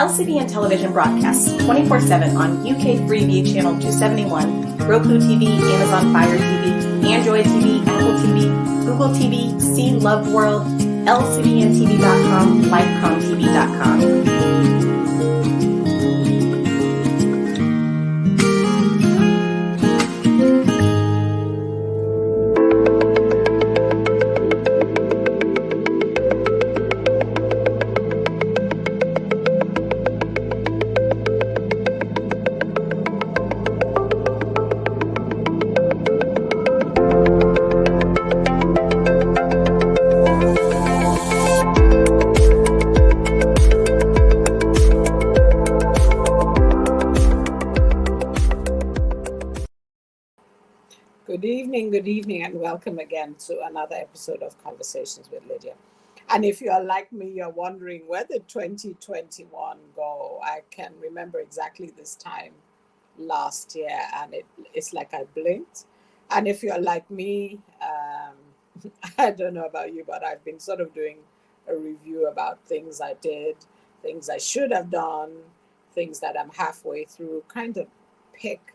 LCBN television broadcasts 24/7 on UK Freeview Channel 271, Roku TV, Amazon Fire TV, Android TV, Apple TV, Google TV, See Love World, LCBNTV.com, LifeComTV.com. Good evening, and welcome again to another episode of Conversations with Lydia. And if you are like me, you're wondering where did 2021 go? I can remember exactly this time last year, and it's like I blinked. And if you're like me, I don't know about you, but I've been sort of doing a review about things I did, things I should have done, things that I'm halfway through, kind of pick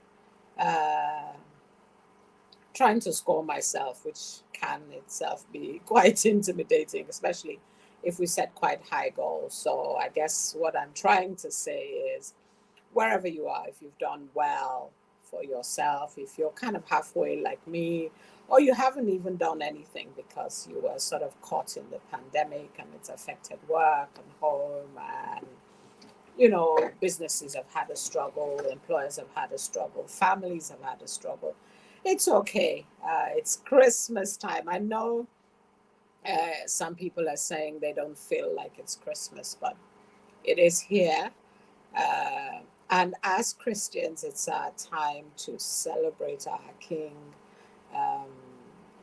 trying to score myself, which can itself be quite intimidating, especially if we set quite high goals. So I guess what I'm trying to say is, wherever you are, if you've done well for yourself, if you're kind of halfway like me, or you haven't even done anything because you were sort of caught in the pandemic and it's affected work and home, and businesses have had a struggle, employers have had a struggle, families have had a struggle. It's okay. It's Christmas time. I know some people are saying they don't feel like it's Christmas, but it is here. And as Christians, it's our time to celebrate our King,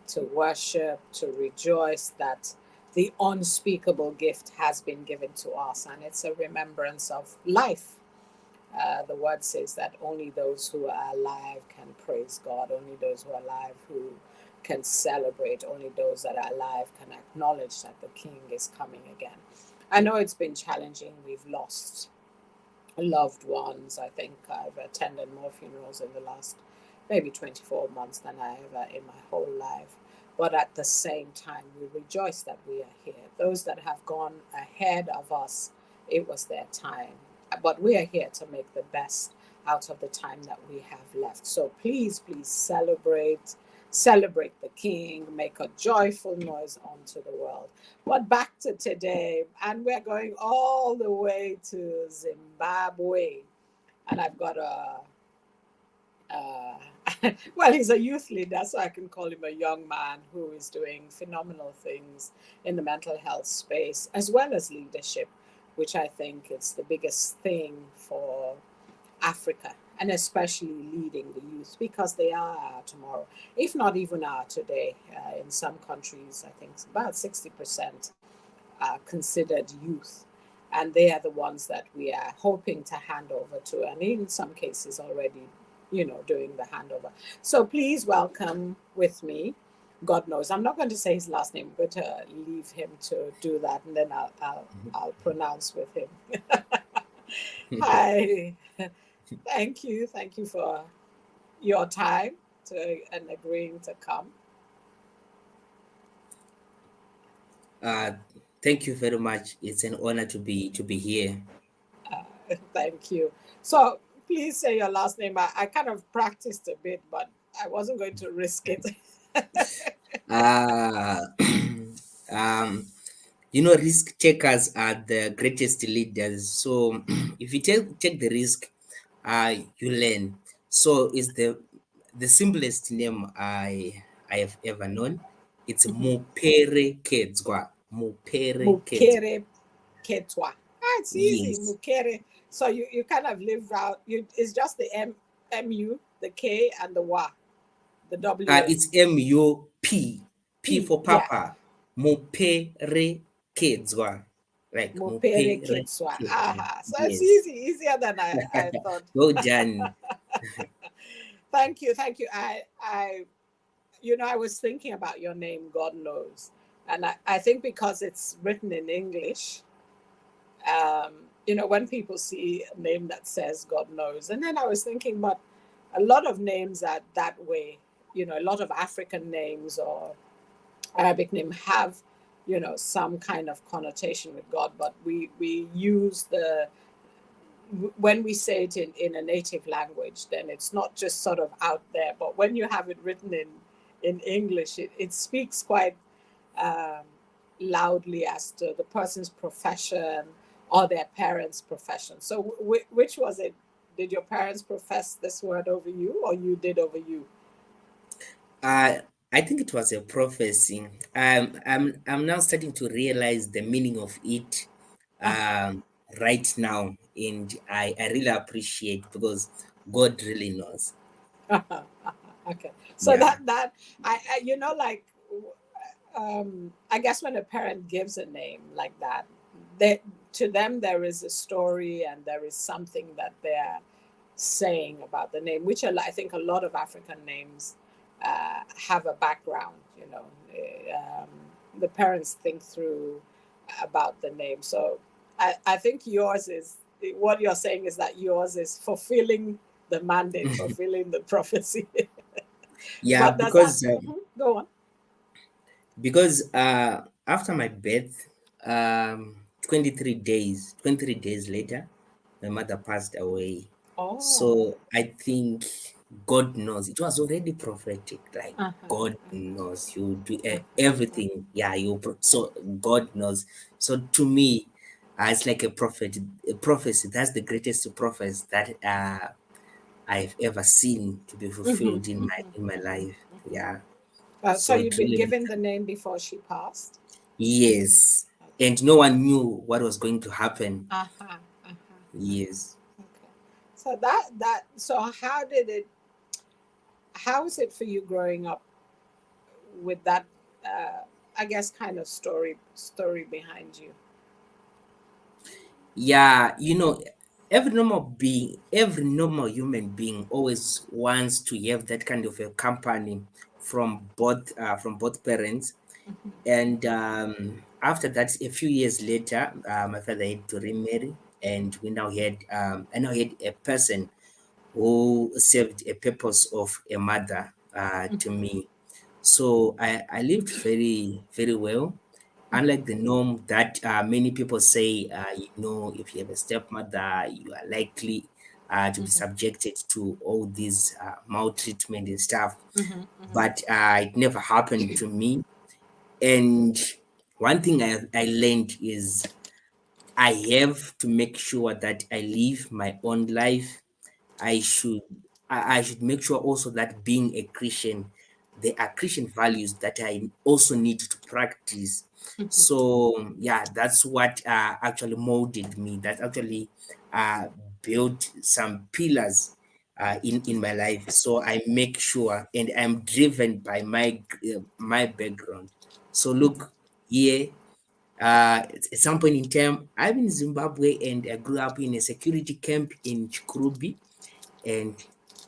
to worship, to rejoice that the unspeakable gift has been given to us. And it's a remembrance of life. The word says that only those who are alive can praise God, only those who are alive who can celebrate, only those that are alive can acknowledge that the King is coming again. I know it's been challenging. We've lost loved ones. I think I've attended more funerals in the last maybe 24 months than I ever in my whole life. But at the same time, we rejoice that we are here. Those that have gone ahead of us, it was their time. But we are here to make the best out of the time that we have left. So please celebrate the King, make a joyful noise unto the world. But back to today, and we're going all the way to Zimbabwe. And I've got well, he's a youth leader, so I can call him a young man who is doing phenomenal things in the mental health space, as well as leadership, which I think is the biggest thing for Africa, and especially leading the youth, because they are our tomorrow, if not even our today. In some countries, I think about 60% are considered youth, and they are the ones that we are hoping to hand over to, and in some cases already, doing the handover. So please welcome with me Godknows. I'm not going to say his last name. I'm going to leave him to do that, and then I'll pronounce with him. Hi. Thank you for your time and agreeing to come. Thank you very much. It's an honor to be here. Thank you. So please say your last name. I kind of practiced a bit, but I wasn't going to risk it. Risk takers are the greatest leaders. So if you take the risk, you learn. So it's the simplest name I have ever known. It's Muperekedzwa. Muperekedzwa. It's easy. Yes. Mupere. So you kind of live out. It's just the M-U, the K, and the W, the W. It's M-U-P. P for Papa. Yeah. Muperekedzwa. Like Muperekedzwa. So yes. It's easier than I thought. Well done. Thank you. I was thinking about your name, Godknows, and I think because it's written in English, when people see a name that says God knows, and then I was thinking, but a lot of names are that way. A lot of African names or Arabic names have, some kind of connotation with God, but we use when we say it in a native language, then it's not just sort of out there. But when you have it written in English, it speaks quite um, loudly as to the person's profession or their parents' profession. So, which was it? Did your parents profess this word over you, or you did over you? Uh, I think it was a prophecy. I'm now starting to realize the meaning of it um, right now, and I really appreciate because God really knows. Okay, so Yeah. that I like I guess when a parent gives a name like that, they to them there is a story and there is something that they're saying about the name, which I think a lot of African names have a background. The parents think through about the name. So I think yours is what you're saying is that yours is fulfilling the mandate, fulfilling the prophecy. Yeah, But does that go on? because after my birth, 23 days later, my mother passed away. Oh, So I think God knows it was already prophetic. Like uh-huh. God knows you do everything. Yeah, so God knows. So to me, it's like a prophecy. That's the greatest prophecy that I've ever seen to be Mm-hmm, fulfilled in my life. Yeah. so So you'd it been really, given the name before she passed? yes. Okay. And no one knew what was going to happen. Uh-huh. Uh-huh. Yes. Okay. So so how is it for you growing up with that I guess kind of story behind you? Yeah, every normal human being always wants to have that kind of a company from both parents. And after that, a few years later, my father had to remarry, and I now had a person who served a purpose of a mother to me. So I lived very, very well. Unlike the norm that many people say, if you have a stepmother, you are likely to be subjected to all these maltreatment and stuff. But it never happened to me. And one thing I learned is I have to make sure that I live my own life. I should I should make sure also that being a Christian, there are Christian values that I also need to practice. So yeah, that's what actually molded me. That actually uh, built some pillars in my life. So I make sure, and I'm driven by my background. So look here. At some point in time, I'm in Zimbabwe and I grew up in a security camp in Chikurubi, and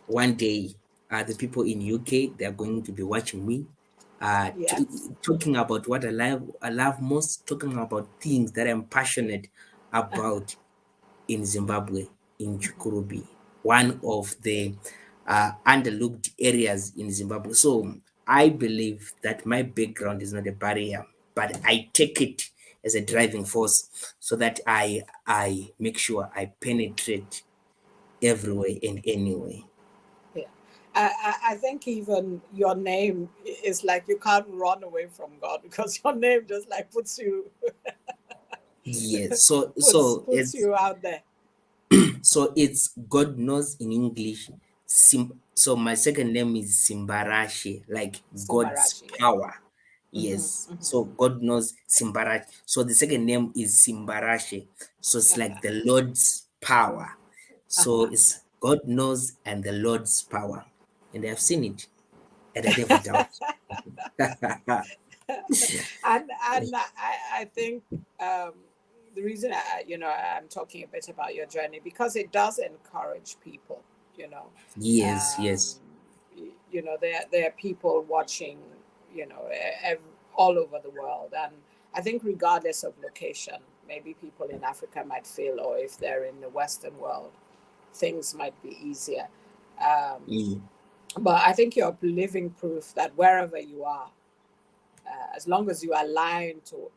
one day the people in UK, they're going to be watching me Yes. talking about what I love most, talking about things that I'm passionate about in Zimbabwe, in Chikurubi, one of the underlooked areas in Zimbabwe. So I believe that my background is not a barrier, but I take it as a driving force so that I make sure I penetrate everywhere and anywhere. Yeah. I think even your name is like you can't run away from God because your name just like Yes. puts you out there. It's God knows in English. So my second name is Simbarashi, like God's Simbarashi, yeah. power. Yes. So God knows Simbarashi. So the second name is Simbarashi. So it's like the Lord's power. So Uh-huh. it's God knows and the Lord's power. And I've seen it and I never doubt. And I think um, the reason I'm talking a bit about your journey because it does encourage people. You know, Yes, um, yes. there are people watching, all over the world, and I think regardless of location, maybe people in Africa might feel, or if they're in the Western world, things might be easier. Yeah. But I think you're living proof that wherever you are, as long as you align to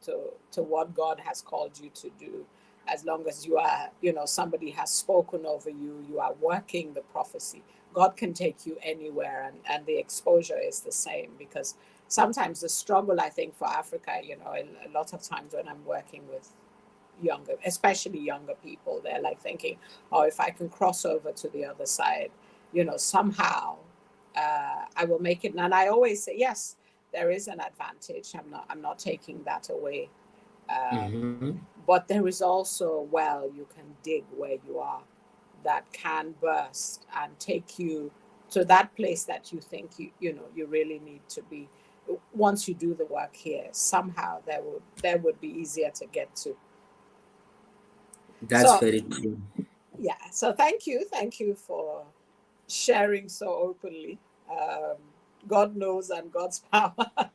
to what God has called you to do, as long as you are, somebody has spoken over you, you are working the prophecy. God can take you anywhere, and the exposure is the same. Because sometimes the struggle, I think, for Africa, a lot of times when I'm working with younger, especially younger people, they're like thinking, oh, if I can cross over to the other side, somehow I will make it. And I always say, yes, there is an advantage. I'm not taking that away. Um, Mm-hmm. but there is also a well you can dig where you are that can burst and take you to that place that you think you really need to be. Once you do the work here, somehow there would be easier to get to. That's So very true. yeah, so thank you for sharing so openly. um, God knows and God's power. Okay,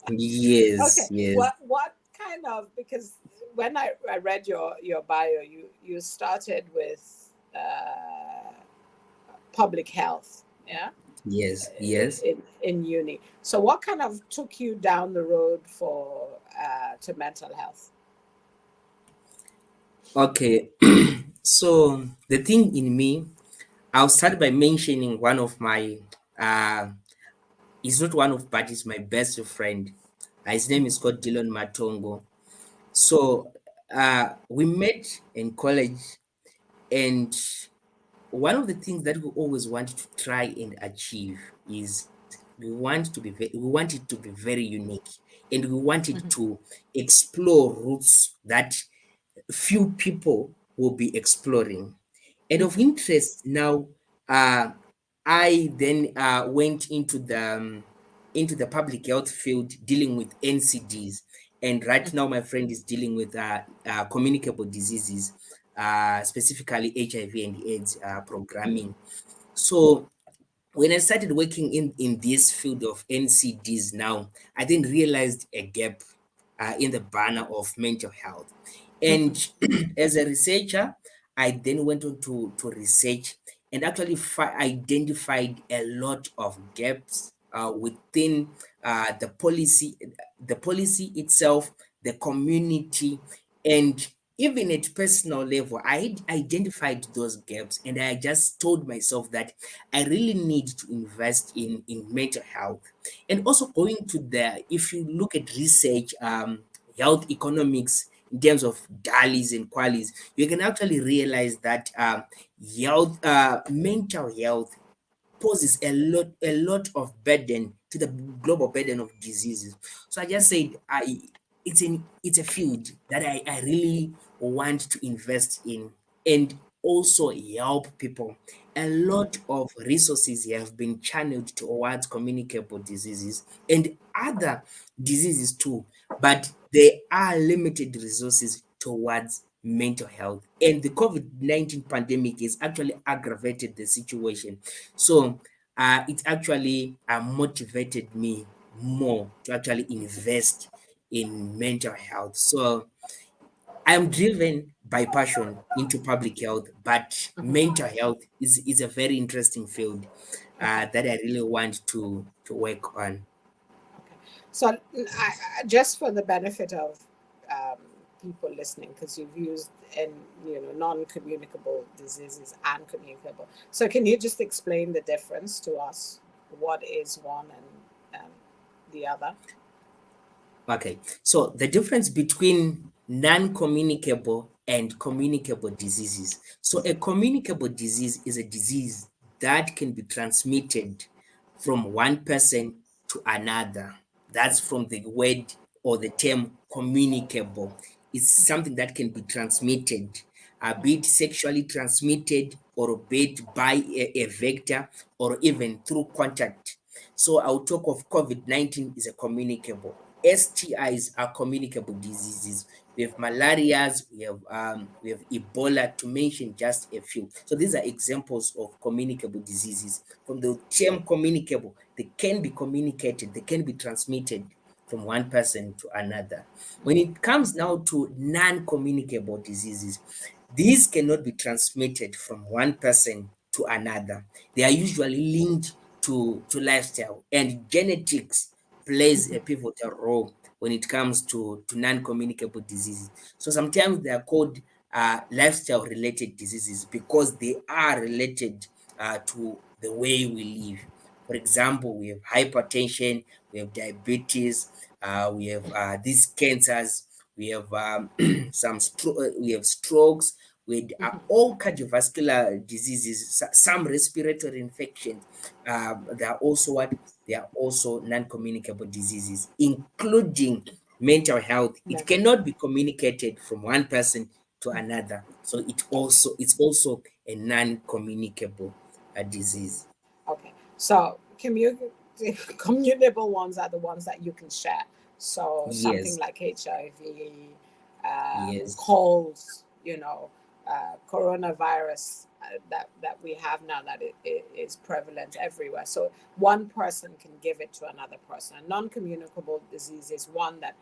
Yes, yes. what kind of, because when I read your bio, you started with public health, yeah, Yes, yes. in uni. So what kind of took you down the road for to mental health? Okay. So the thing in me, I'll start by mentioning one of my he's not one of, but he's my best friend. His name is called Dylan Matongo. So we met in college, and one of the things that we always want to try and achieve is we want it to be very unique, and we wanted Mhm. to explore routes that few people will be exploring. And of Mhm. interest now, uh, I then went into the public health field, dealing with NCDs, and right now my friend is dealing with communicable diseases, specifically HIV and AIDS programming. So when I started working in this field of NCDs now, I then realized a gap in the banner of mental health. And Mhm. as a researcher, I then went on to research and actually identified a lot of gaps within the policy itself, the community, and even at personal level. I had identified those gaps, and I just told myself that I really need to invest in mental health. And also going to the, if you look at research, health economics in terms of dalis and qualis, you can actually realize that mental health poses a lot of burden to the global burden of diseases. So I just said it's a field that I really want to invest in and also help people. A lot of resources have been channeled towards communicable diseases and other diseases too, but there are limited resources towards mental health. And the COVID-19 pandemic has actually aggravated the situation. So it actually motivated me more to actually invest in mental health. So I am driven by passion into public health, but Mhm. mental health is a very interesting field Okay. that I really want to work on. Okay. So, just for the benefit of um, people listening, because you've used non-communicable diseases and communicable. So, can you just explain the difference to us? What is one and the other? Okay, so the difference between non-communicable and communicable diseases. So a communicable disease is a disease that can be transmitted from one person to another. That's from the word or the term communicable. It's something that can be transmitted, be it sexually transmitted or be it by a vector or even through contact. So I'll talk of COVID-19 is a communicable. STIs are communicable diseases. We have malarias, we have Ebola, to mention just a few. So these are examples of communicable diseases. From the term communicable, they can be communicated, they can be transmitted from one person to another. When it comes now to non-communicable diseases, these cannot be transmitted from one person to another. They are usually linked to lifestyle, and genetics plays a pivotal role when it comes to non-communicable diseases. So sometimes they are called lifestyle related diseases because they are related to the way we live. For example, we have hypertension, we have diabetes, we have these cancers, we have we have strokes, with all cardiovascular diseases, some respiratory infections. They are also what? They are also non-communicable diseases, including mental health. It Mental. cannot be communicated from one person to another. So it's also a non-communicable disease. Okay. So communicable ones are the ones that you can share. So something Yes, like HIV, yes, colds, coronavirus that we have now that it is prevalent everywhere. So one person can give it to another person. A non-communicable disease is one that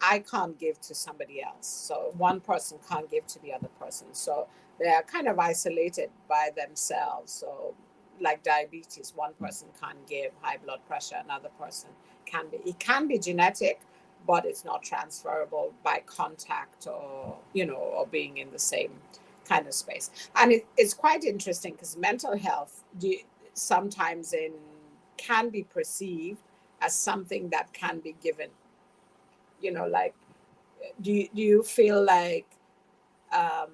I can't give to somebody else. So one person can't give to the other person. So they are kind of isolated by themselves. So like diabetes, one person can't give high blood pressure, another person can be. It can be genetic, but it's not transferable by contact or being in the same kind of space. And it's quite interesting because mental health sometimes can be perceived as something that can be given. Like do you feel like um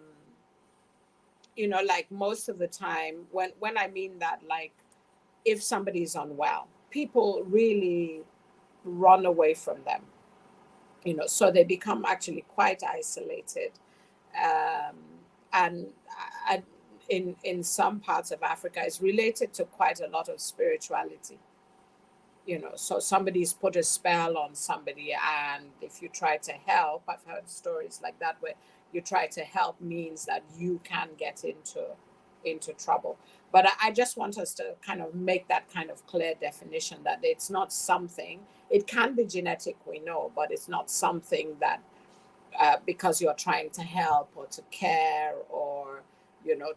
like most of the time when I mean that, like if somebody's unwell, people really run away from them, so they become actually quite isolated. um and I, in some parts of Africa it's related to quite a lot of spirituality. So somebody's put a spell on somebody, and if you try to help, I've heard stories like that where you try to help means that you can get into trouble. But I just want us to kind of make that kind of clear definition that it's not something. It can be genetic, we know, but it's not something that because you're trying to help or to care, or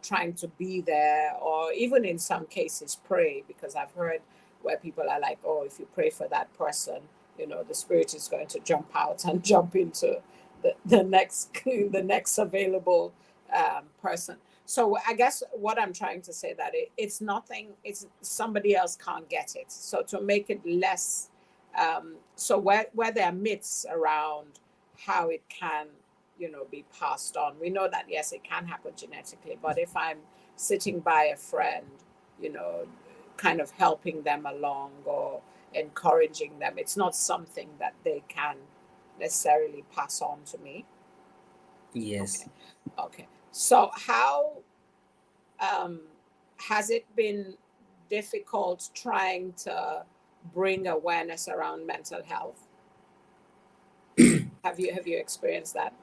trying to be there, or even in some cases pray, because I've heard where people are like, oh, if you pray for that person, the spirit is going to jump out and jump into the next the next available person. So I guess what I'm trying to say that it's nothing. It's somebody else can't get it. So to make it less, so where there are myths around how it can be passed on, we know that yes, it can happen genetically. But if I'm sitting by a friend, you know kind of helping them along or encouraging them, it's not something that they can necessarily pass on to me. yes. Okay. Okay. So how um, has it been difficult trying to bring awareness around mental health? Have you experienced that?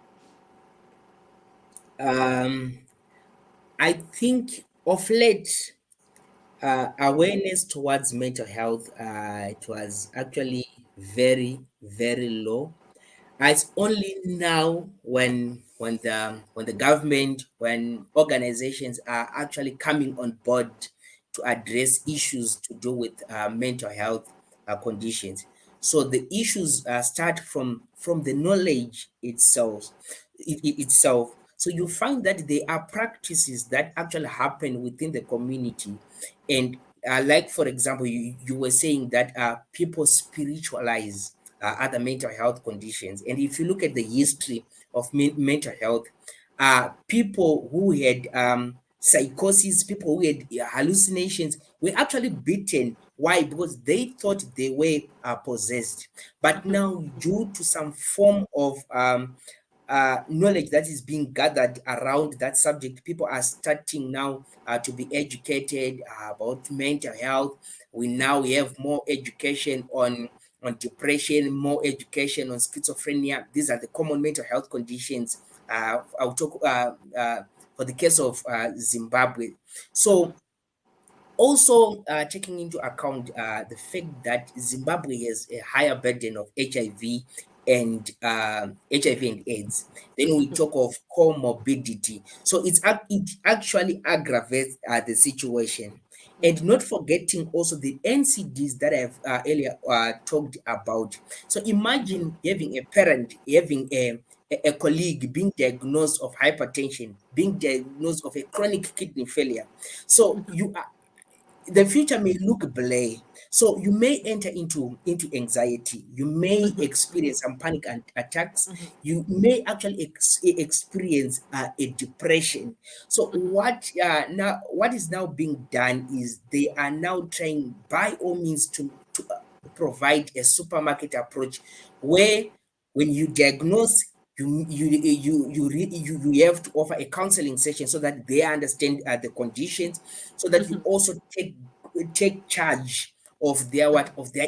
um, I think of late, awareness towards mental health, it was actually very, very low. It's only now when the government, when organizations are actually coming on board to address issues to do with mental health conditions. So the issues start from the knowledge itself. So you find that there are practices that actually happen within the community, and like for example, you were saying that people spiritualize other mental health conditions. And if you look at the history of mental health, people who had psychosis, people who had hallucinations were actually beaten. Why? Because they thought they were possessed. But Mhm. now, due to some form of knowledge that is being gathered around that subject, people are starting now to be educated about mental health. We have more education on depression, more education on schizophrenia. These are the common mental health conditions. I'll talk for the case of Zimbabwe. So Also, taking into account the fact that Zimbabwe has a higher burden of HIV and HIV and AIDS. Then we talk of comorbidity. So it actually aggravates the situation. And not forgetting also the NCDs that I've earlier talked about. So imagine having a parent, having a colleague being diagnosed of hypertension, being diagnosed of a chronic kidney failure. So the future may look bleak. So you may enter into anxiety. You may experience some panic and attacks. You may actually experience a depression. So what is now being done is they are now trying by all means to provide a supermarket approach where when you diagnose you have to offer a counseling session so that they understand the conditions, so that you also take charge of their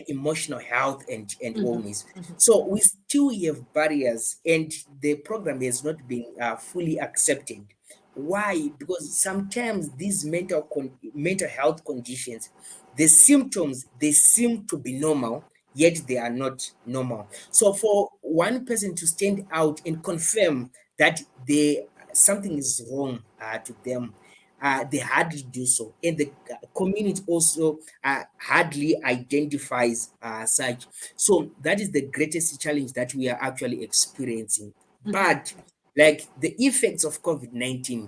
emotional health and wellness. So we still have barriers, and the program has not been fully accepted. Why? Because sometimes these mental health conditions, the symptoms, they seem to be normal, yet they are not normal. So for one person to stand out and confirm that something is wrong to them, they hardly do so, and the community also hardly identifies such. So that is the greatest challenge that we are actually experiencing. But like the effects of COVID-19,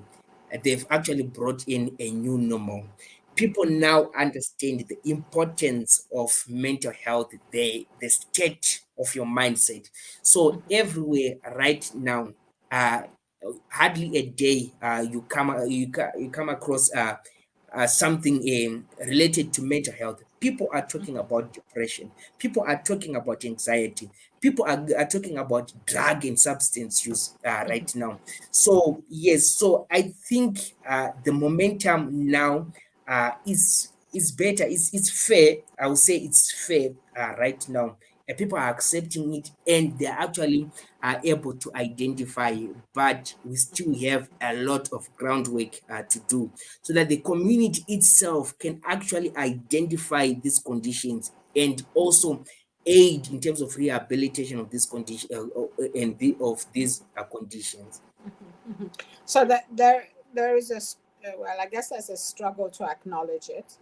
they've actually brought in a new normal. People now understand the importance of mental health, the state of your mindset. So everywhere right now, uh, hardly a day you come across something related to mental health. People are talking about depression. People are talking about anxiety. People are talking about drug and substance use right now. So yes, so I think the momentum now is better. It's fair. I would say it's fair right now. People are accepting it, and they're actually able to identify, but we still have a lot of groundwork to do so that the community itself can actually identify these conditions and also aid in terms of rehabilitation of this condition of these conditions. So that there is well, I guess there's a struggle to acknowledge it.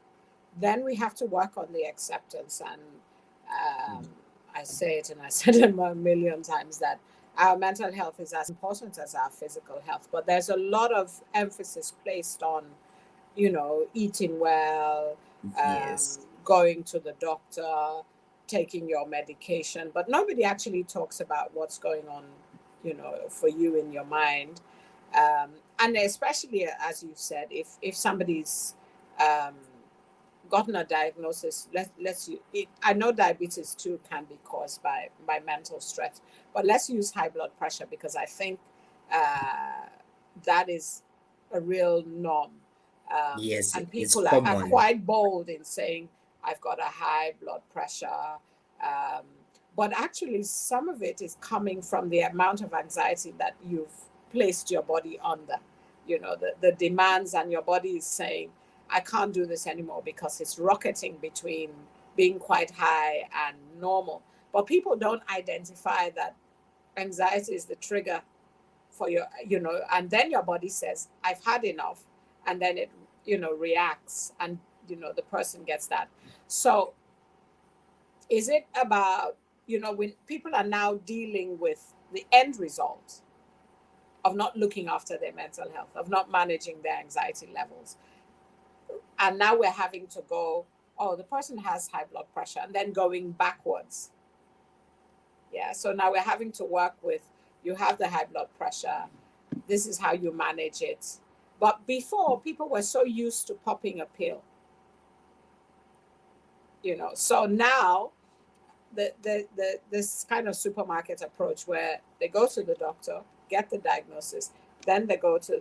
Then we have to work on the acceptance, and um, I say it and I said it a million times that our mental health is as important as our physical health, but there's a lot of emphasis placed on, eating well, Yes, going to the doctor, taking your medication, but nobody actually talks about what's going on, for you in your mind. And especially, as you said, if somebody's um, gotten a diagnosis, I know diabetes too can be caused by mental stress, but let's use high blood pressure because I think uh, that is a real norm. yes, And it's people are common. quite bold in saying, I've got a high blood pressure. Um, but actually, some of it is coming from the amount of anxiety that you've placed your body under. The demands, and your body is saying, I can't do this anymore because it's rocketing between being quite high and normal. But people don't identify that anxiety is the trigger for and then your body says, I've had enough. And then it, reacts, and, the person gets that. So is it about, when people are now dealing with the end result of not looking after their mental health, of not managing their anxiety levels, and now we're having to go, oh, the person has high blood pressure, and then going backwards. Yeah, so now we're having to work with, you have the high blood pressure, this is how you manage it. But before, people were so used to popping a pill, so now this kind of supermarket approach where they go to the doctor, get the diagnosis, then they go to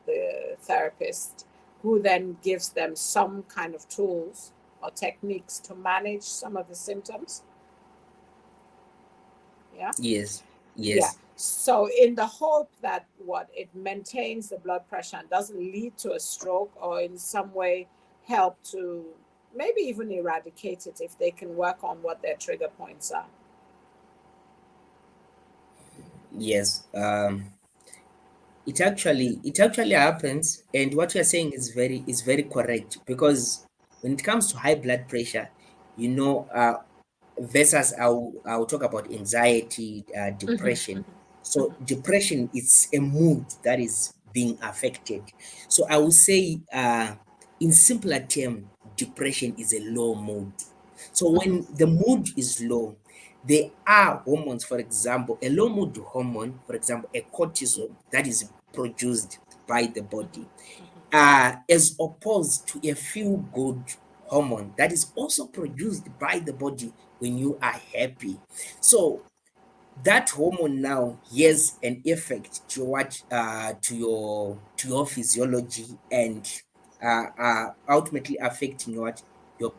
the therapist, who then gives them some kind of tools or techniques to manage some of the symptoms. Yeah. Yes, Yeah. yes, So in the hope that it maintains the blood pressure and doesn't lead to a stroke, or in some way help to maybe even eradicate it if they can work on what their trigger points are. Yes, it actually happens, and what you're saying is very correct, because when it comes to high blood pressure, you know, versus I'll talk about anxiety, depression. So depression is a mood that is being affected. So I would say, in simpler term, depression is a low mood. So when the mood is low, there are hormones, for example, a low mood hormone, for example, a cortisol that is produced by the body, as opposed to a feel good hormone that is also produced by the body when you are happy. So that hormone now has an effect to what, to your physiology, and ultimately affecting what,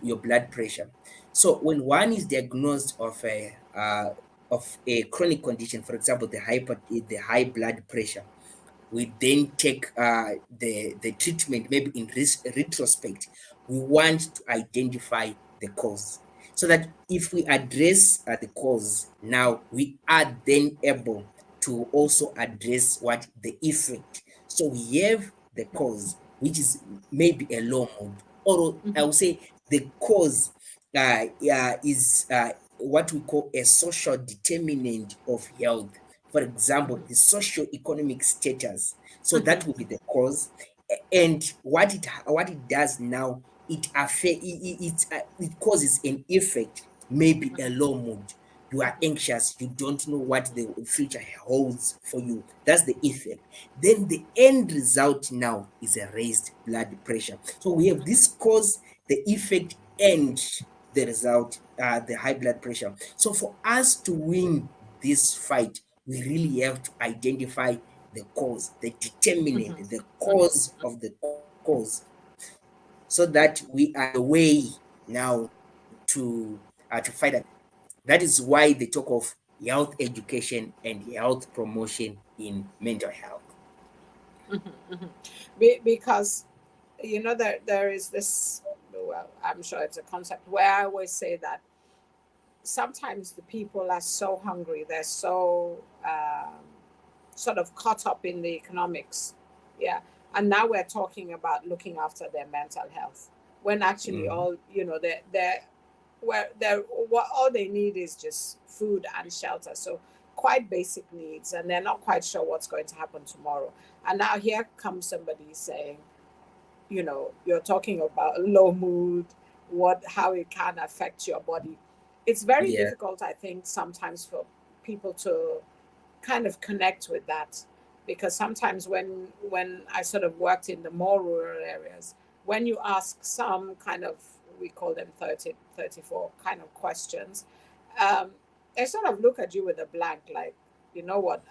your blood pressure. So when one is diagnosed of a chronic condition, for example, the high blood pressure, we then take the treatment. Maybe in retrospect, we want to identify the cause, so that if we address the cause now, we are then able to also address what the effect. So we have the cause, which is maybe a low mood, or I would say the cause is what we call a social determinant of health. For example, the socio-economic status. So that will be the cause. And what it does now, it causes an effect, maybe a low mood. You are anxious, you don't know what the future holds for you. That's the effect. Then the end result now is a raised blood pressure. So we have this cause, the effect, and the result, the high blood pressure. So for us to win this fight, we really have to identify the cause, the determinant, the cause of the cause, so that we are on the way now to fight against it. That is why they talk of health education and health promotion in mental health. Because there is this, well, I'm sure it's a concept where I always say that sometimes the people are so hungry, they're so sort of caught up in the economics, yeah, and now we're talking about looking after their mental health, when actually Mhm. all they're where they're what all they need is just food and shelter, so quite basic needs, and they're not quite sure what's going to happen tomorrow. And now here comes somebody saying, you're talking about low mood, how it can affect your body. It's very Yeah. difficult, I think, sometimes for people to kind of connect with that, because sometimes when I sort of worked in the more rural areas, when you ask some kind of, we call them 30 34 kind of questions, um, they sort of look at you with a blank, like, you know what,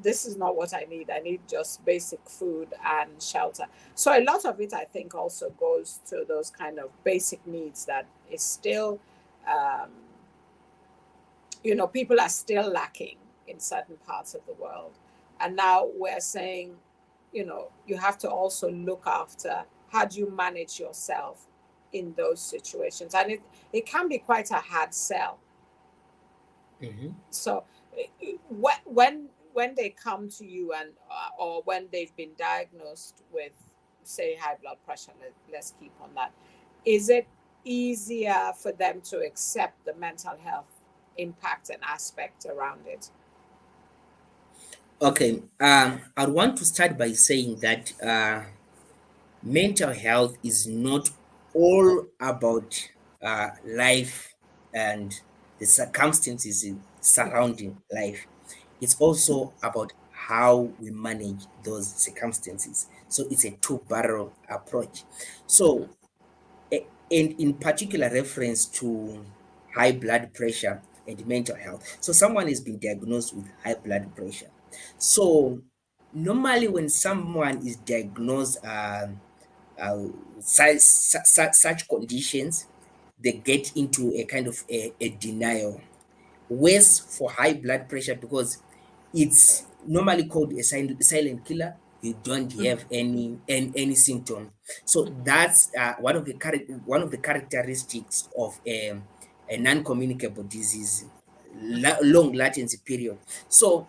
this is not what I need. I need just basic food and shelter. So a lot of it, I think, also goes to those kind of basic needs that is still, um, people are still lacking in certain parts of the world. And now we're saying, you have to also look after, how do you manage yourself in those situations? And it can be quite a hard sell. Mhm. So when they come to you, and or when they've been diagnosed with, say, high blood pressure, let's keep on that, is it easier for them to accept the mental health impact and aspect around it? Okay. I want to start by saying that mental health is not all about life and the circumstances surrounding life. It's also about how we manage those circumstances. So it's a two-barrel approach. So, and in particular reference to high blood pressure and mental health. So someone has been diagnosed with high blood pressure. So normally when someone is diagnosed uh, such conditions, they get into a kind of a denial. Worse for high blood pressure, because it's normally called a silent killer. you don't have any symptom. So that's one of the characteristics of a non-communicable disease, long latency period. So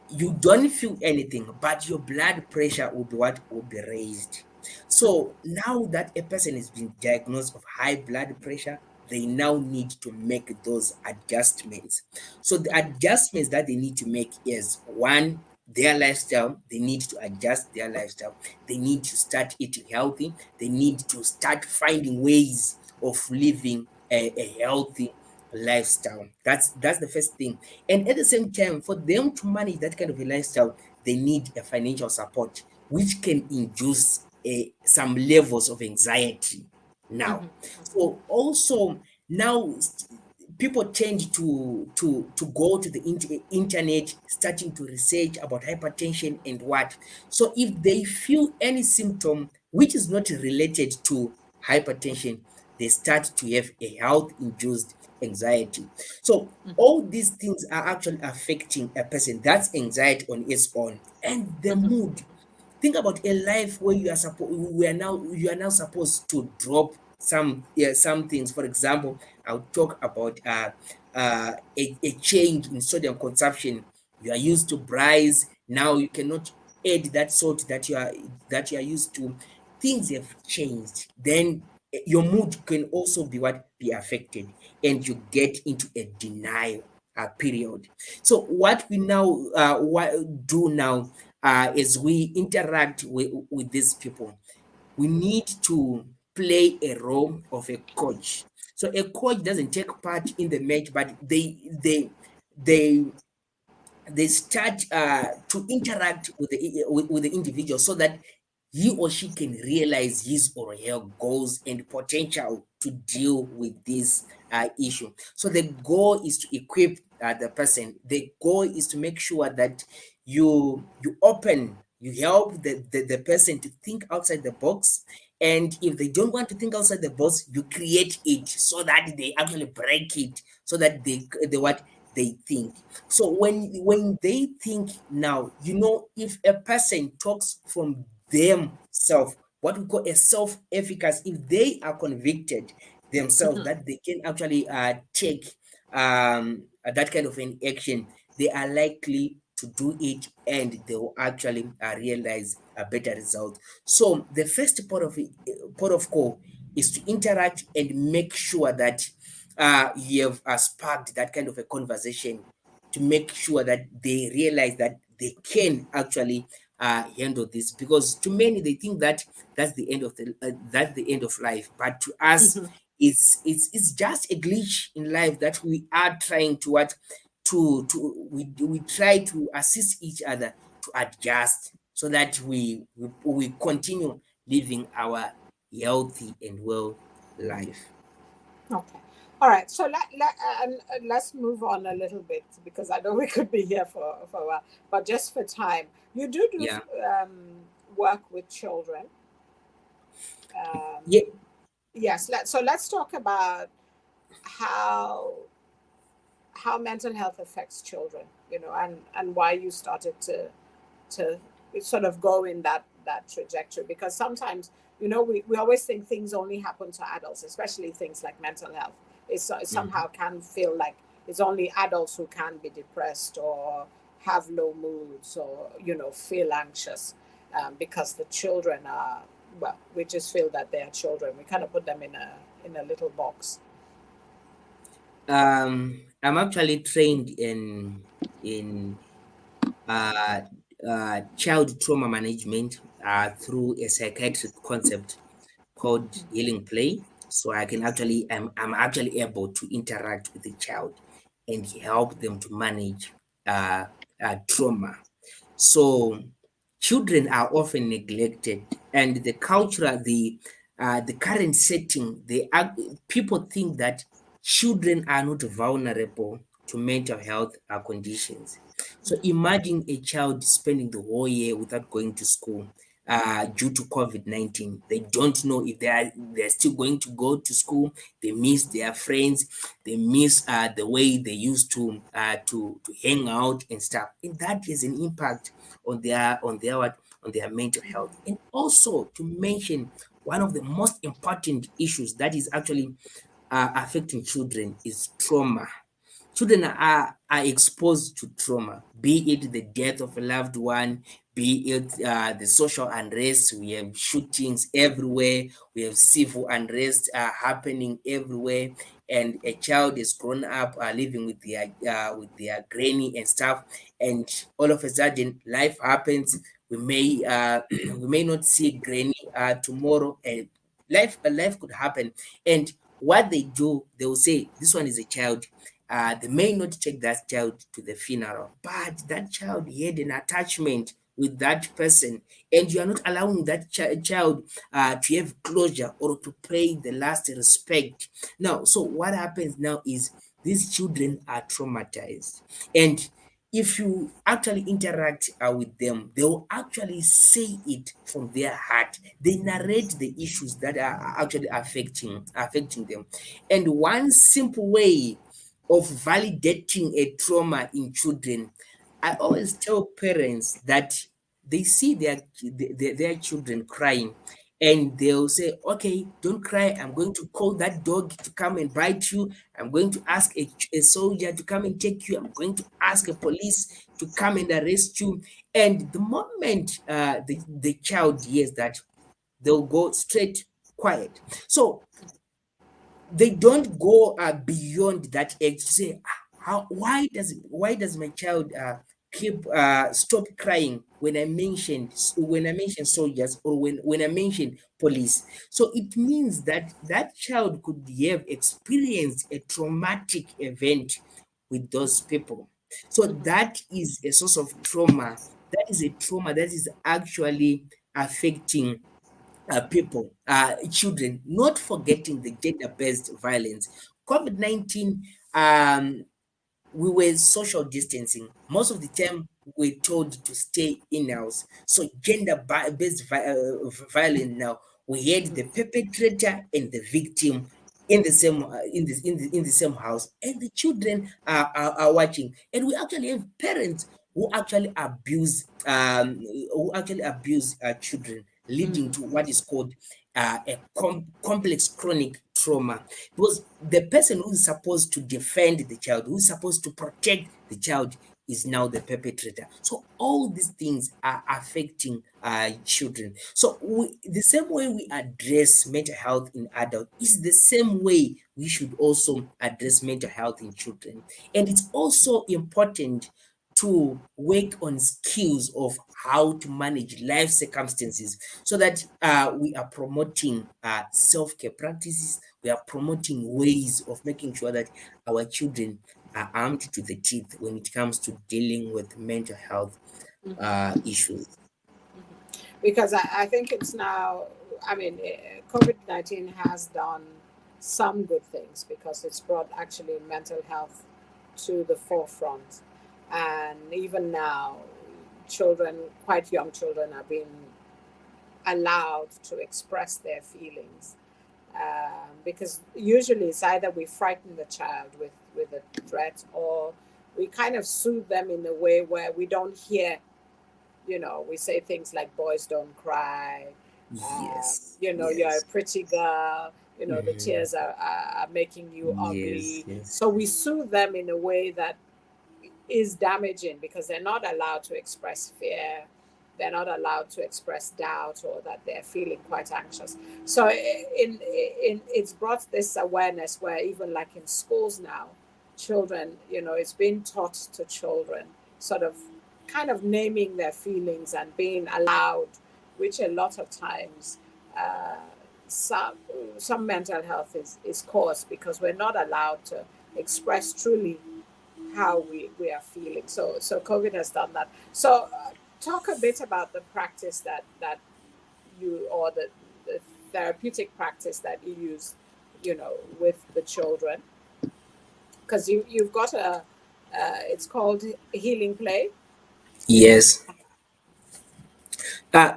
you don't feel anything, but your blood pressure will be what will be raised. So now that a person has been diagnosed of high blood pressure, they now need to make those adjustments. So the adjustments that they need to make is one, their lifestyle. They need to adjust their lifestyle. They need to start eating healthy. They need to start finding ways of living a healthy lifestyle. That's the first thing. And at the same time, for them to manage that kind of a lifestyle, they need a financial support, which can induce some levels of anxiety now. So also now people tend to go to the internet, starting to research about hypertension and what. So if they feel any symptom which is not related to hypertension, they start to have a health induced anxiety. So all these things are actually affecting a person. That's anxiety on its own. And the mood. Think about a life where you are now supposed to drop some things. For example, I'll talk about a change in sodium consumption. You are used to rice, now you cannot add that salt that you are used to. Things have changed. Then your mood can also be affected, and you get into a denial period. So what we now do now as we interact with these people, we need to play a role of a coach. So a coach doesn't take part in the match, but they they start to interact with the individual, so that he or she can realize his or her goals and potential to deal with this issue. So the goal is to equip the person. The goal is to make sure that you help the person to think outside the box. And if they don't want to think outside the box, you create it so that they actually break it, so that they what they think. So when they think now, if a person talks from themselves, what we call a self-efficacy, if they are convicted themselves that they can actually take that kind of an action, they are likely to do it, and they will actually realize a better result. So the first port of call is to interact and make sure that you have sparked that kind of a conversation, to make sure that they realize that they can actually handle this. Because to many, they think that that's the end of life, but to us, it's just a glitch in life that we are trying to what we try to assist each other to adjust, so that we continue living our healthy and well life. Okay. All right. So let's move on a little bit, because I know we could be here for a while, but just for time, you do Yeah. work with children. Um, Yeah. yes. Let's talk about how mental health affects children. And why you started to sort of go in that trajectory, because sometimes we always think things only happen to adults, especially things like mental health. It Mhm. somehow can feel like it's only adults who can be depressed or have low moods, or feel anxious, because the children are, well, we just feel that they are children. We kind of put them in a little box. I'm actually trained in uh, child trauma management through a psychiatric concept called healing play. So I'm actually able to interact with the child and help them to manage uh, trauma. So children are often neglected, and the current setting, people think that children are not vulnerable to mental health conditions. So imagine a child spending the whole year without going to school due to COVID-19. They don't know if they're still going to go to school. They miss their friends. They miss the way they used to hang out and stuff. And that has an impact on their on their mental health. And also to mention one of the most important issues that is actually affecting children is trauma. Children are exposed to trauma, be it the death of a loved one, be it the social unrest. We have shootings everywhere, we have civil unrest happening everywhere, and a child is grown up living with their granny and stuff, and all of a sudden life happens. We may we may not see granny tomorrow, and life could happen. And what they do, they will say this one is a child. They may not take that child to the funeral, but that child had an attachment with that person, and you are not allowing that child to have closure or to pay the last respect. Now, so what happens now is these children are traumatized, and if you actually interact with them, they will actually say it from their heart. They narrate the issues that are actually affecting them. And one simple way of validating a trauma in children, I always tell parents that they see their children crying, and they'll say, okay, don't cry. I'm going to call that dog to come and bite you. I'm going to ask a soldier to come and take you. I'm going to ask a police to come and arrest you. And the moment the child hears that, they'll go straight quiet. So they don't go beyond that age to say, how why does my child keep stop crying when I mention soldiers, or when I mention police. So it means that that child could have experienced a traumatic event with those people. So that is a source of trauma. That is a trauma that is actually affecting people, children, not forgetting the gender-based violence. COVID-19, we were social distancing. Most of the time, we're told to stay in-house. So gender-based violence now, we had the perpetrator and the victim in the same in the same house, and the children are watching. And we actually have parents who actually abuse children, leading to what is called complex chronic trauma, because the person who is supposed to defend the child, who is supposed to protect the child, is now the perpetrator. So all these things are affecting children. So the same way we address mental health in adults is the same way we should also address mental health in children. And it's also important to work on skills of how to manage life circumstances, so that we are promoting self-care practices. We are promoting ways of making sure that our children are armed to the teeth when it comes to dealing with mental health issues. Because I think it's now, I mean, COVID 19 has done some good things because it's brought actually mental health to the forefront. And even now, children, quite young children, are being allowed to express their feelings. Because usually it's either we frighten the child with a threat, or we kind of soothe them in a way where we don't hear, we say things like boys don't cry, Yes, you're a yes. pretty girl, the Mhm. tears are making you Yes, ugly. yes. So we soothe them in a way that is damaging, because they're not allowed to express fear. They're not allowed to express doubt, or that they're feeling quite anxious. So it's brought this awareness where even like in schools now, children, it's being taught to children, sort of kind of naming their feelings and being allowed, which a lot of times uh, some some mental health is caused because we're not allowed to express truly how we are feeling. So COVID has done that. So talk a bit about the practice that you, or the therapeutic practice that you use, with the children, because you've got it's called healing play. Yes.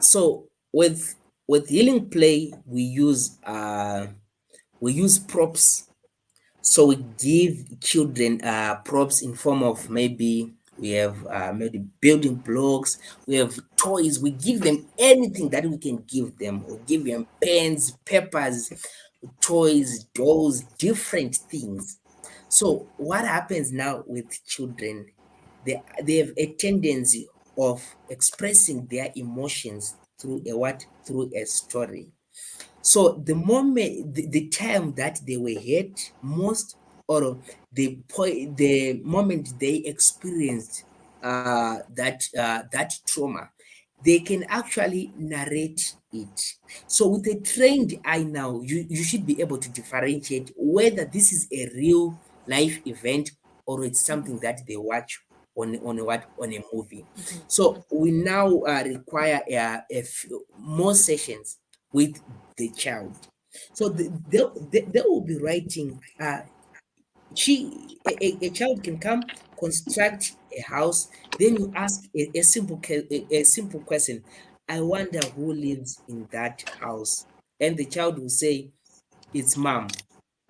So with healing play, we use props. So we give children props in form of, maybe we have maybe building blocks, we have toys. We give them anything that we can give them. We give them pens, papers, toys, dolls, different things. So what happens now with children? They have a tendency of expressing their emotions through a what? Through a story. So the time that they were hurt most, or the moment they experienced that trauma, they can actually narrate it. So with a trained eye now, you should be able to differentiate whether this is a real life event or it's something that they watch on a what, on a movie. So we now require a few more sessions with the child. So they will be writing. A child can come, construct a house. Then you ask a simple question. I wonder who lives in that house, and the child will say, "It's mom."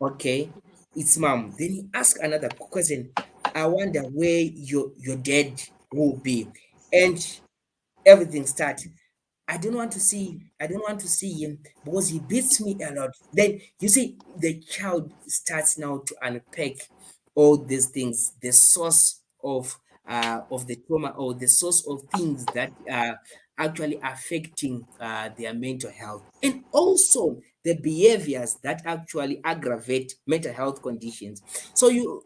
Okay, it's mom. Then you ask another question. I wonder where your dad will be, and everything starts. I don't want to see him because he beats me a lot. Then you see the child starts now to unpack all these things, the source of the trauma, or the source of things that are actually affecting their mental health, and also the behaviors that actually aggravate mental health conditions. So you,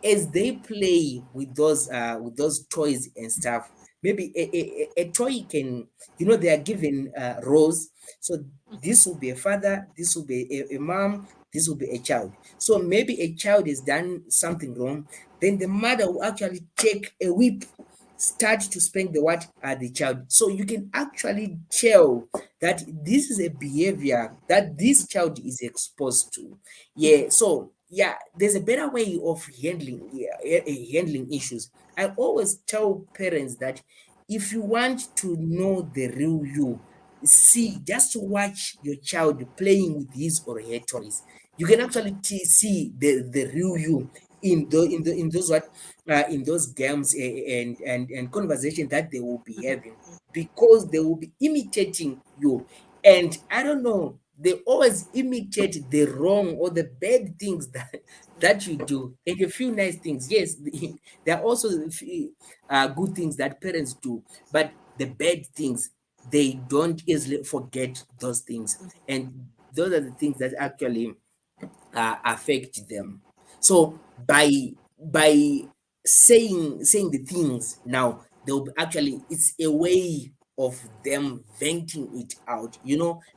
as they play with those toys and stuff, maybe a toy can, they are given roles. So this will be a father, this will be a mom, this will be a child. So maybe a child has done something wrong, then the mother will actually take a whip, start to spank the what, the child. So you can actually tell that this is a behavior that this child is exposed to. Yeah, so yeah, there's a better way of handling, yeah, handling issues. I always tell parents that if you want to know the real you, see, just watch your child playing with his or her toys. You can actually see the real you in those what, in those games, and conversation that they will be having, because they will be imitating you. And I don't know, they always imitate the wrong or the bad things that you do, and a few nice things. Yes, there are also a few, good things that parents do, but the bad things, they don't easily forget those things, and those are the things that actually affect them. So by saying the things now, they'll be actually, it's a way of them venting it out.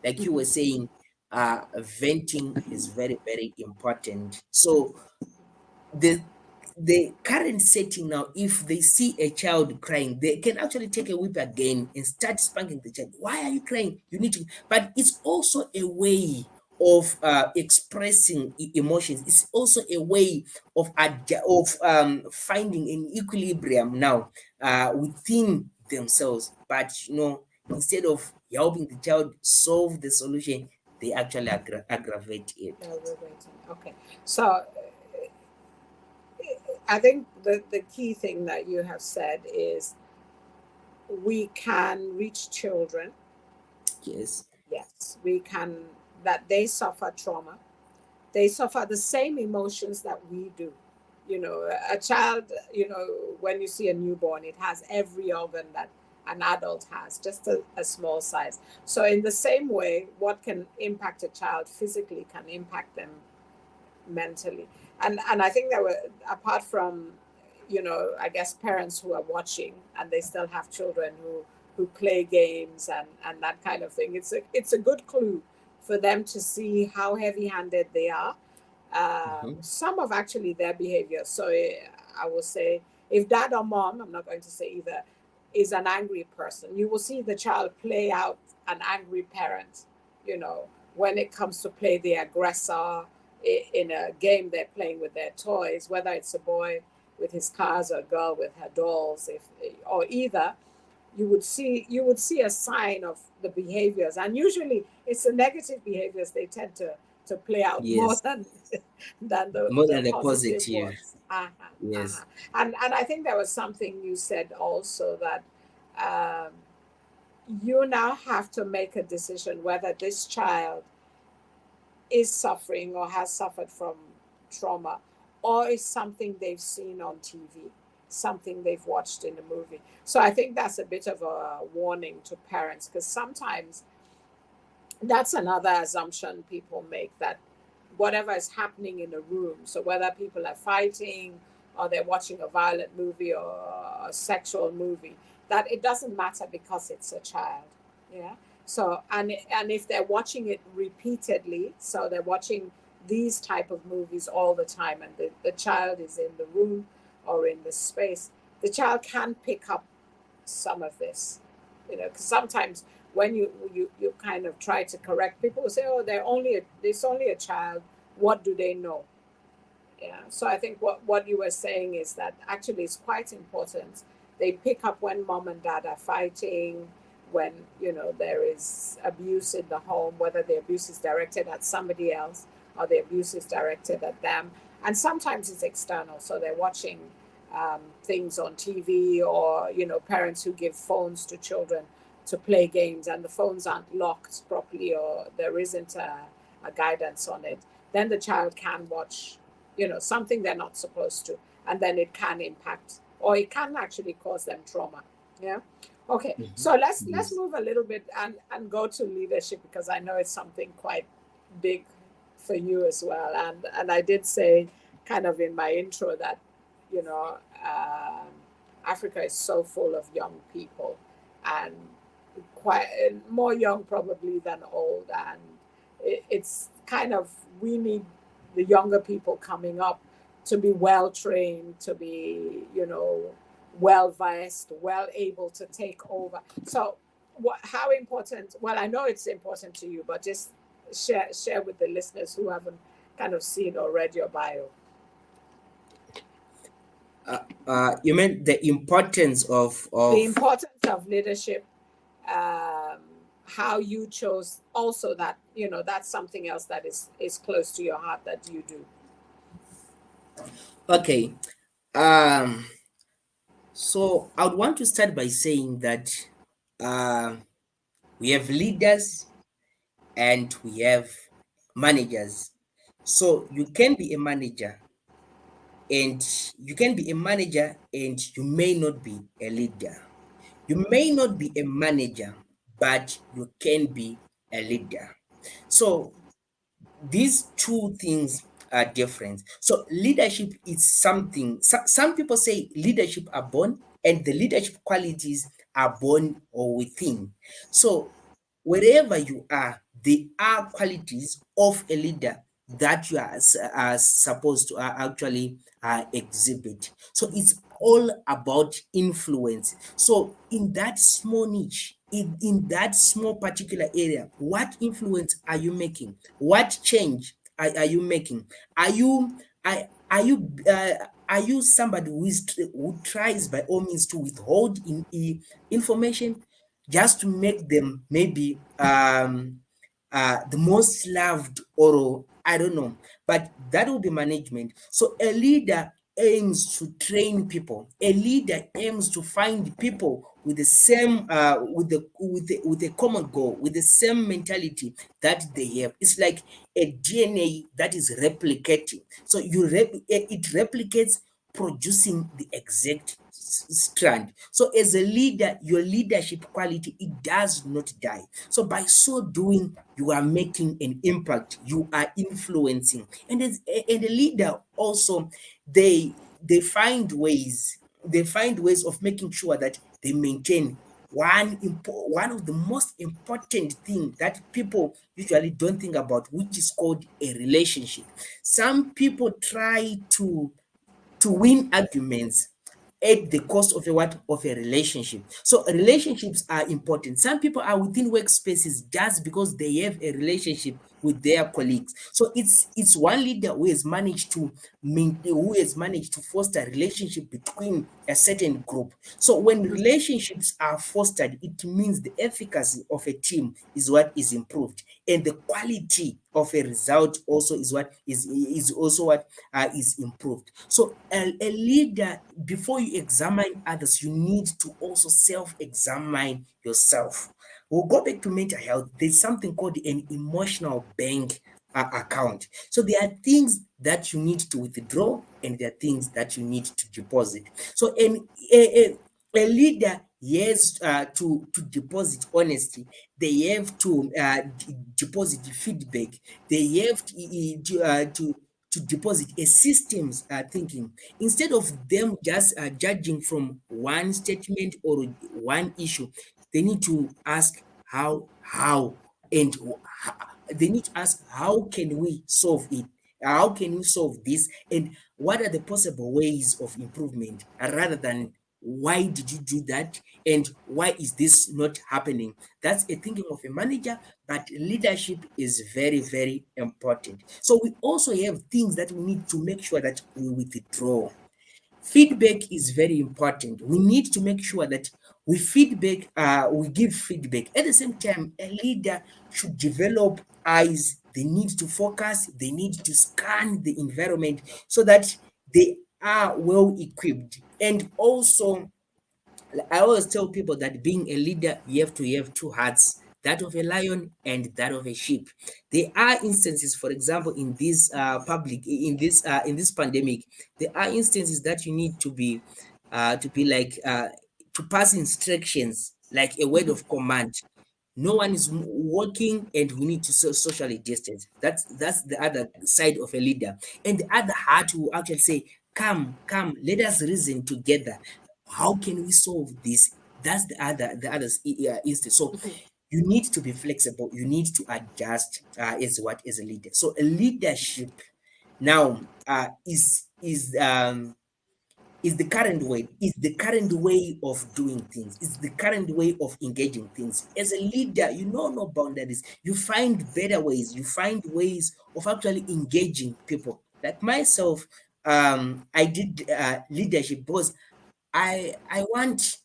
Like you were saying, venting is very, very important. So the the current setting now, if they see a child crying, they can actually take a whip again and start spanking the child. Why are you crying? You need to. But it's also a way of expressing emotions. It's also a way of finding an equilibrium now within themselves. But instead of helping the child solve the solution, they actually aggravate it. Okay. So I think the key thing that you have said is we can reach children. Yes. Yes, we can, that they suffer trauma. They suffer the same emotions that we do. A child, when you see a newborn, it has every organ that an adult has, just a small size. So, in the same way, what can impact a child physically can impact them mentally. And I think that apart from, I guess parents who are watching and they still have children who play games and that kind of thing, it's a good clue for them to see how heavy-handed they are. Mhm. Some of actually their behavior. So I will say, if dad or mom, I'm not going to say either, is an angry person, you will see the child play out an angry parent. When it comes to play the aggressor in a game they're playing with their toys, whether it's a boy with his cars or a girl with her dolls, or either, you would see a sign of the behaviors, and usually it's the negative behaviors they tend to play out more Yes, than than the, more the than the positive positive. ones. Uh-huh, uh-huh. Yes. And I think there was something you said also that um, you now have to make a decision whether this child is suffering or has suffered from trauma, or is something they've seen on TV, something they've watched in a movie. So I think that's a bit of a warning to parents, because sometimes that's another assumption people make, that whatever is happening in a room, so whether people are fighting or they're watching a violent movie or a sexual movie, that it doesn't matter because it's a child. Yeah. So and if they're watching it repeatedly, so they're watching these type of movies all the time, and the child is in the room or in the space, the child can pick up some of this, because sometimes when you kind of try to correct, people will say, oh, it's only a child, what do they know? Yeah. So I think what you were saying is that actually it's quite important. They pick up when mom and dad are fighting, when there is abuse in the home, whether the abuse is directed at somebody else or the abuse is directed at them. And sometimes it's external. So they're watching things on TV, or parents who give phones to children to play games, and the phones aren't locked properly, or there isn't a guidance on it. Then the child can watch something they're not supposed to, and then it can impact, or it can actually cause them trauma. Yeah. Okay, so let's Yes. move a little bit and go to leadership, because I know it's something quite big for you as well. And I did say kind of in my intro that you know um, Africa is so full of young people, and quite more young probably than old, and it's kind of, we need the younger people coming up to be well trained, to be well versed, well able to take over. So how important, well, I know it's important to you, but just share with the listeners who haven't kind of seen or read your bio. You meant the importance of The importance of leadership, um, how you chose also, that that's something else that is close to your heart that you do. okay. Um so I would want to start by saying that uh, we have leaders and we have managers. So you can be a manager, and you can be a manager and you may not be a leader. You may not be a manager, but you can be a leader. So these two things are different. So leadership is something, some people say leadership are born, and the leadership qualities are born or within. So wherever you are, there are qualities of a leader that you are supposed to actually exhibit. So it's all about influence. So in that small niche, in that small particular area, what influence are you making? What change are you making? Are you are you are you somebody who tries by all means to withhold information just to make them maybe the most loved, or I don't know, but that will be management. So a leader aims to train people. A leader aims to find people with the same with a common goal, with the same mentality that they have. It's like a DNA that is replicating. So it replicates, producing the exact strand. So as a leader, your leadership quality, it does not die. So by so doing, you are making an impact, you are influencing. And a leader also, they find ways of making sure that they maintain one of the most important thing that people usually don't think about, which is called a relationship. Some people try to win arguments at the cost of a relationship. So relationships are important. Some people are within workspaces just because they have a relationship with their colleagues. So it's one leader who has managed to foster relationship between a certain group. So when relationships are fostered, it means the efficacy of a team is what is improved, and the quality of a result also is what is also what is improved. So a leader, before you examine others, you need to also self-examine yourself. We'll go back to mental health. There's something called an emotional bank account. So there are things that you need to withdraw, and there are things that you need to deposit. So a leader has to deposit honesty. They have to deposit feedback. They have to deposit a systems thinking, instead of them just judging from one statement or one issue. They need to ask how and they need to ask, how can we solve it, how can we solve this, and what are the possible ways of improvement, rather than why did you do that and why is this not happening. That's a thinking of a manager, but leadership is very, very important. So we also have things that we need to make sure that we withdraw. Feedback is very important. We need to make sure that we give feedback. At the same time, a leader should develop eyes. They need to focus, they need to scan the environment so that they are well equipped. And also, I always tell people that being a leader, you have to have two hearts, that of a lion and that of a sheep. There are instances, for example, in this in this pandemic, there are instances that you need to be like to pass instructions like a word of command. No one is working and we need to socially distance. That's the other side of a leader. And the other heart will actually say, come, let us reason together. How can we solve this? That's the other instance. So you need to be flexible, you need to adjust as a leader. So a leadership now is the current way of doing things, is the current way of engaging things. As a leader, you know no boundaries, you find better ways, you find ways of actually engaging people. Like myself, I did leadership because I want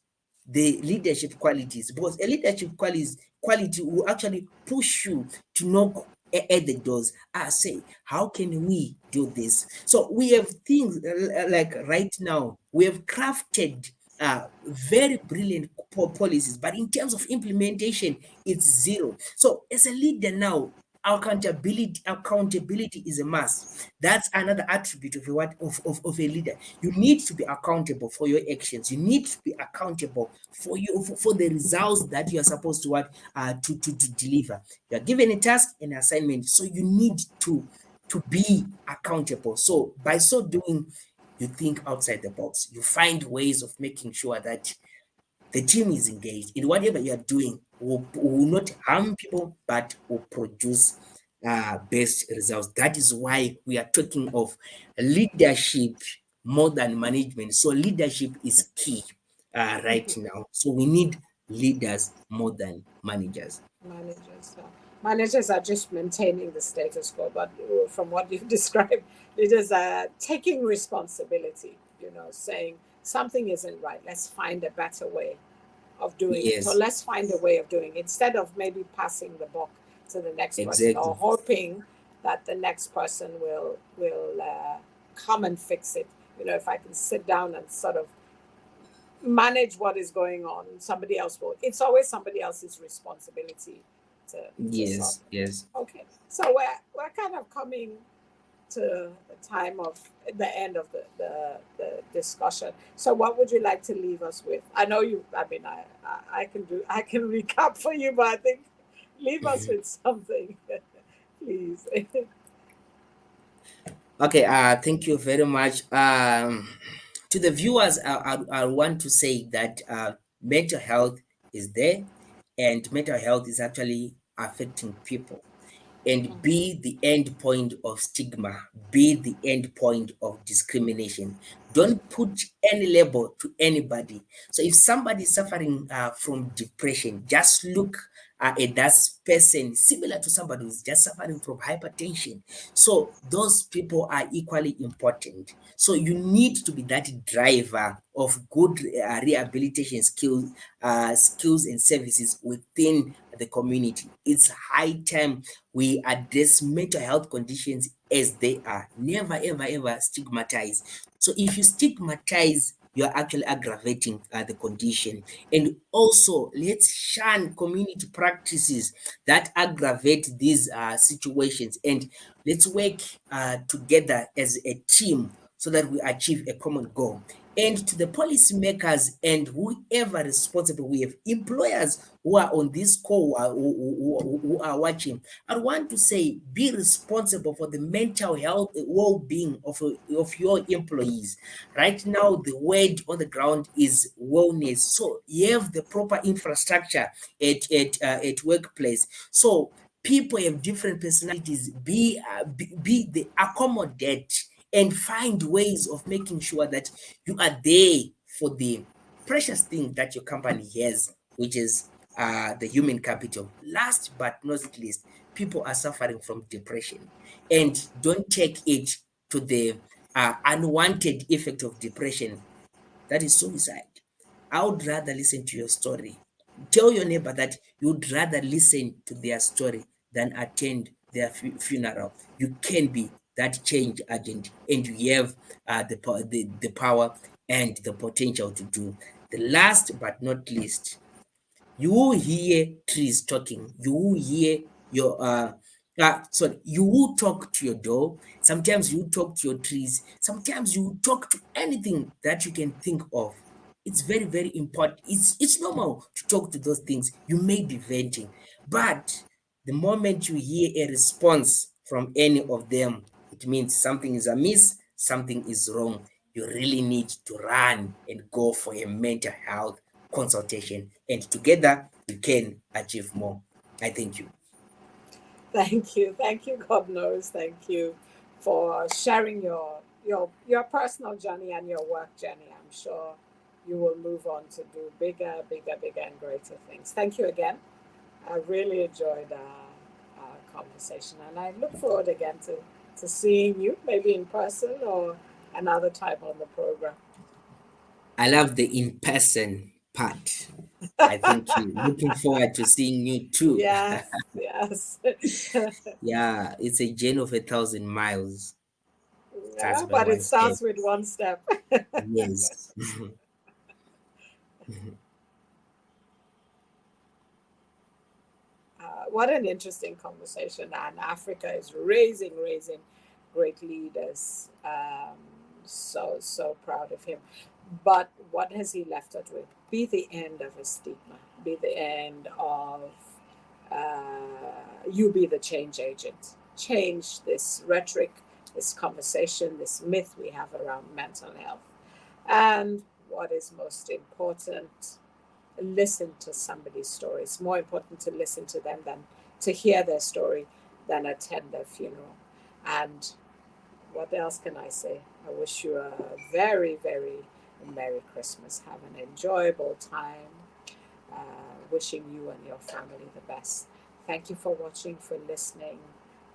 the leadership qualities, because a leadership quality will actually push you to knock at the doors. I say, how can we do this? So we have things like right now, we have crafted very brilliant policies, but in terms of implementation, it's zero. So as a leader now, accountability is a must. That's another attribute of a what of a leader. You need to be accountable for your actions, you need to be accountable for for the results that you are supposed to what to deliver. You are given a task, an assignment, so you need to be accountable. So by so doing, you think outside the box, you find ways of making sure that the team is engaged in whatever you are doing, will not harm people, but will produce best results. That is why we are talking of leadership more than management. So leadership is key right now. So we need leaders more than managers. Managers. Managers are just maintaining the status quo, but from what you've described, leaders are taking responsibility, saying something isn't right. Let's find a better way of doing it. Or Yes, let's find a way of doing it instead of maybe passing the buck to the next person or exactly. hoping that the next person will come and fix it. If I can sit down and sort of manage what is going on, somebody else will. It's always somebody else's responsibility to solve Yes, it. yes. Okay, so we're kind of coming to the time of the end of the discussion. So what would you like to leave us with? I know you. I mean, I can recap for you, but I think leave us with something, please. Okay, thank you very much. To the viewers, I want to say that mental health is there, and mental health is actually affecting people, and be the end point of stigma, be the end point of discrimination. Don't put any label to anybody. So if somebody is suffering from depression, just look a DAS person, similar to somebody who's just suffering from hypertension. So those people are equally important. So you need to be that driver of good rehabilitation skills and services within the community. It's high time we address mental health conditions as they are. Never, ever, ever stigmatize. So if you stigmatize, you're actually aggravating the condition. And also, let's shun community practices that aggravate these situations, and let's work together as a team so that we achieve a common goal. And to the policymakers and whoever responsible, we have employers who are on this call, who are watching. I want to say, be responsible for the mental health well-being of your employees. Right now, the word on the ground is wellness. So you have the proper infrastructure at workplace. So people have different personalities. Be the accommodate and find ways of making sure that you are there for the precious thing that your company has, which is the human capital. Last but not least, people are suffering from depression, and don't take it to the unwanted effect of depression. That is suicide. I would rather listen to your story. Tell your neighbor that you'd rather listen to their story than attend their funeral. You can be that change agent, and you have the power and the potential to do. The last but not least, you will hear trees talking. You will hear your you will talk to your door. Sometimes you talk to your trees. Sometimes you talk to anything that you can think of. It's very, very important. It's normal to talk to those things. You may be venting, but the moment you hear a response from any of them, it means something is amiss, something is wrong. You really need to run and go for a mental health consultation, and together we can achieve more. I thank you. Thank you, Godknows. Thank you for sharing your personal journey and your work journey. I'm sure you will move on to do bigger and greater things. Thank you again. I really enjoyed our conversation, and I look forward again to seeing you, maybe in person or another time on the program. I love the in-person part. I thank you. Looking forward to seeing you too. Yes. Yeah, it's a journey of 1,000 miles. Yeah, but it starts with one step. Yes. What an interesting conversation, and Africa is raising great leaders. So proud of him. But what has he left us with? Be the end of a stigma. Be the end of you be the change agent. Change this rhetoric, this conversation, this myth we have around mental health. And what is most important, listen to somebody's story. It's more important to listen to them than to hear their story than attend their funeral. And what else can I say? I wish you a very, very Merry Christmas. Have an enjoyable time. Wishing you and your family the best. Thank you for watching, for listening.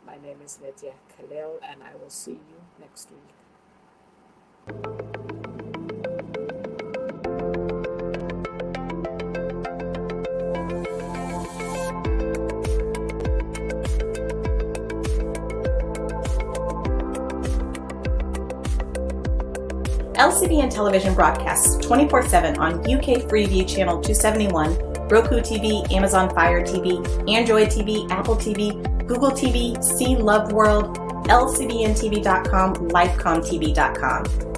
My name is Lydia Khalil, and I will see you next week. LCBN television broadcasts 24/7 on UK Freeview Channel 271, Roku TV, Amazon Fire TV, Android TV, Apple TV, Google TV, See Love World, LCBNTV.com, LifeComTV.com.